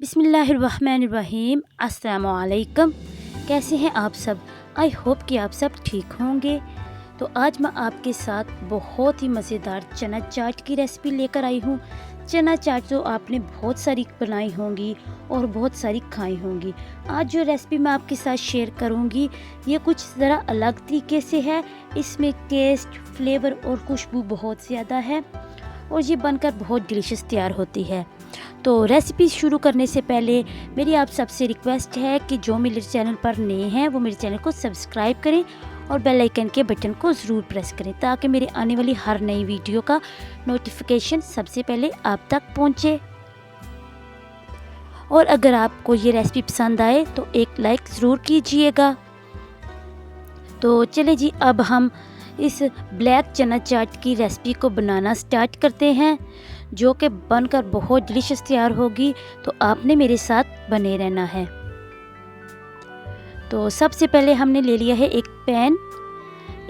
बिस्मिल्लाहिर्रहमानिर्रहीम। अस्सलामुअलैकुम। कैसे हैं आप सब? आई होप कि आप सब ठीक होंगे। तो आज मैं आपके साथ बहुत ही मज़ेदार चना चाट की रेसिपी लेकर आई हूँ। चना चाट तो आपने बहुत सारी बनाई होंगी और बहुत सारी खाई होंगी। आज जो रेसिपी मैं आपके साथ शेयर करूँगी ये कुछ ज़रा अलग तरीके से है। इसमें टेस्ट, फ्लेवर और खुशबू बहुत ज़्यादा है और ये बनकर बहुत डिलीशियस तैयार होती है। तो रेसिपी शुरू करने से पहले मेरी आप सबसे रिक्वेस्ट है कि जो मेरे चैनल पर नए हैं वो मेरे चैनल को सब्सक्राइब करें और बेल आइकन के बटन को ज़रूर प्रेस करें ताकि मेरे आने वाली हर नई वीडियो का नोटिफिकेशन सबसे पहले आप तक पहुंचे। और अगर आपको ये रेसिपी पसंद आए तो एक लाइक ज़रूर कीजिएगा। तो चले जी, अब हम इस ब्लैक चना चाट की रेसिपी को बनाना स्टार्ट करते हैं, जो कि बनकर बहुत डिलीशियस तैयार होगी। तो आपने मेरे साथ बने रहना है। तो सबसे पहले हमने ले लिया है एक पैन,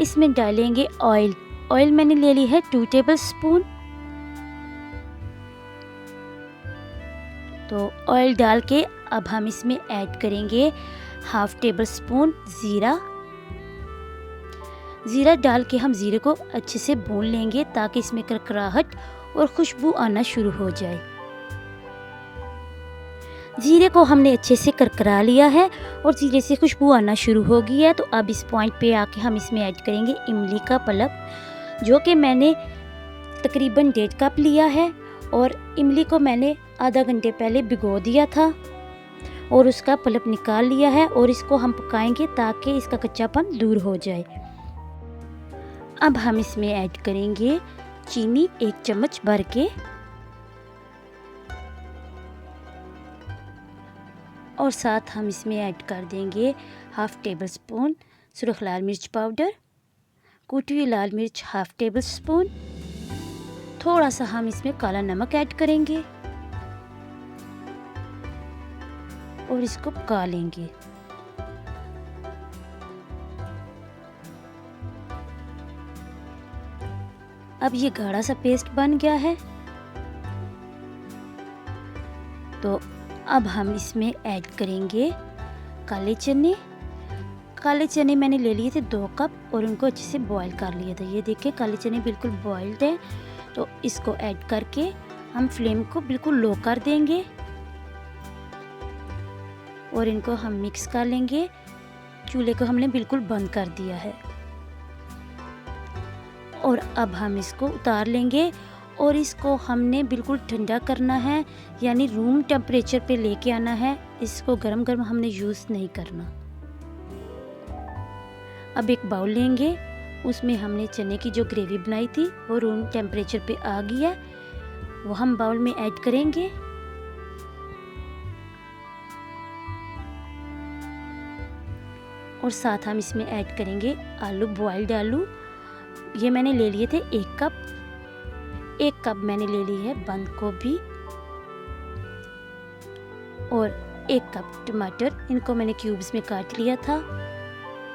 इसमें डालेंगे ऑयल। ऑयल मैंने ले ली है 2 टेबल स्पून। तो ऑयल डाल के अब हम इसमें ऐड करेंगे 1/2 टेबल स्पून ज़ीरा। ज़ीरा डाल के हम ज़ीरे को अच्छे से भून लेंगे ताकि इसमें करकराहट और खुशबू आना शुरू हो जाए। ज़ीरे को हमने अच्छे से करकरा लिया है और ज़ीरे से खुशबू आना शुरू हो गई है। तो अब इस पॉइंट पे आके हम इसमें ऐड करेंगे इमली का पल्प, जो कि मैंने तकरीबन 1.5 कप लिया है। और इमली को मैंने आधा घंटे पहले भिगो दिया था और उसका पल्प निकाल लिया है और इसको हम पकाएंगे ताकि इसका कच्चापन दूर हो जाए। अब हम इसमें ऐड करेंगे चीनी 1 चम्मच भर के, और साथ हम इसमें ऐड कर देंगे 1/2 टेबल स्पून सुरख लाल मिर्च पाउडर, कुटी हुई लाल मिर्च 1/2 टेबल स्पून। थोड़ा सा हम इसमें काला नमक ऐड करेंगे और इसको पका लेंगे। अब ये गाढ़ा सा पेस्ट बन गया है। तो अब हम इसमें ऐड करेंगे काले चने। काले चने मैंने ले लिए थे 2 कप और उनको अच्छे से बॉईल कर लिया था। ये देखिए काले चने बिल्कुल बॉइल्ड हैं। तो इसको ऐड करके हम फ्लेम को बिल्कुल लो कर देंगे और इनको हम मिक्स कर लेंगे। चूल्हे को हमने बिल्कुल बंद कर दिया है और अब हम इसको उतार लेंगे और इसको हमने बिल्कुल ठंडा करना है, यानी रूम टेम्परेचर पे लेके आना है। इसको गरम गरम हमने यूज़ नहीं करना। अब एक बाउल लेंगे, उसमें हमने चने की जो ग्रेवी बनाई थी वो रूम टेम्परेचर पे आ गई है, वो हम बाउल में ऐड करेंगे। और साथ हम इसमें ऐड करेंगे आलू, बॉइल्ड आलू। ये मैंने ले लिए थे 1 कप। 1 कप मैंने ले ली है बंद गोभी और 1 कप टमाटर, इनको मैंने क्यूब्स में काट लिया था।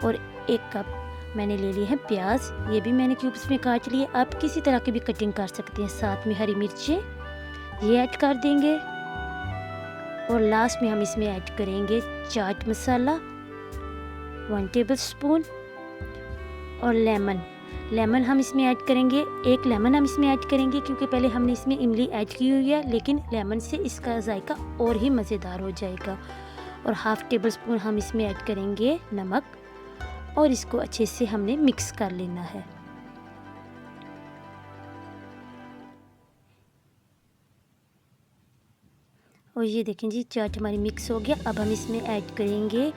और 1 कप मैंने ले लिए हैं प्याज, ये भी मैंने क्यूब्स में काट लिए। आप किसी तरह की भी कटिंग कर सकते हैं। साथ में हरी मिर्चें ये ऐड कर देंगे और लास्ट में हम इसमें ऐड करेंगे चाट मसाला 1 टेबल स्पून और लेमन हम इसमें ऐड करेंगे। 1 लेमन हम इसमें ऐड करेंगे क्योंकि पहले हमने इसमें इमली ऐड की हुई है, लेकिन लेमन से इसका जायका और ही मज़ेदार हो जाएगा। और 1/2 टेबल स्पून हम इसमें ऐड करेंगे नमक और इसको अच्छे से हमने मिक्स कर लेना है। और ये देखें जी, चाट हमारी मिक्स हो गया। अब हम इसमें ऐड करेंगे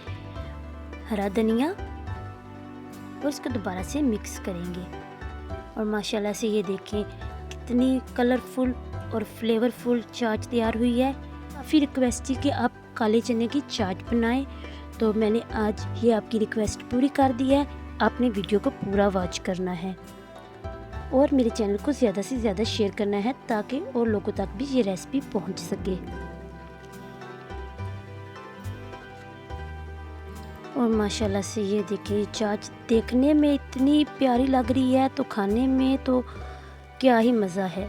हरा धनिया और इसको दोबारा से मिक्स करेंगे। और माशाल्लाह से ये देखें कितनी कलरफुल और फ्लेवरफुल चाट तैयार हुई है। काफ़ी रिक्वेस्ट थी कि आप काले चने की चाट बनाएं, तो मैंने आज ये आपकी रिक्वेस्ट पूरी कर दी है। आपने वीडियो को पूरा वॉच करना है और मेरे चैनल को ज़्यादा से ज़्यादा शेयर करना है ताकि और लोगों तक भी ये रेसिपी पहुंच सके। और माशाल्लाह से ये देखिए चाट देखने में इतनी प्यारी लग रही है, तो खाने में तो क्या ही मज़ा है।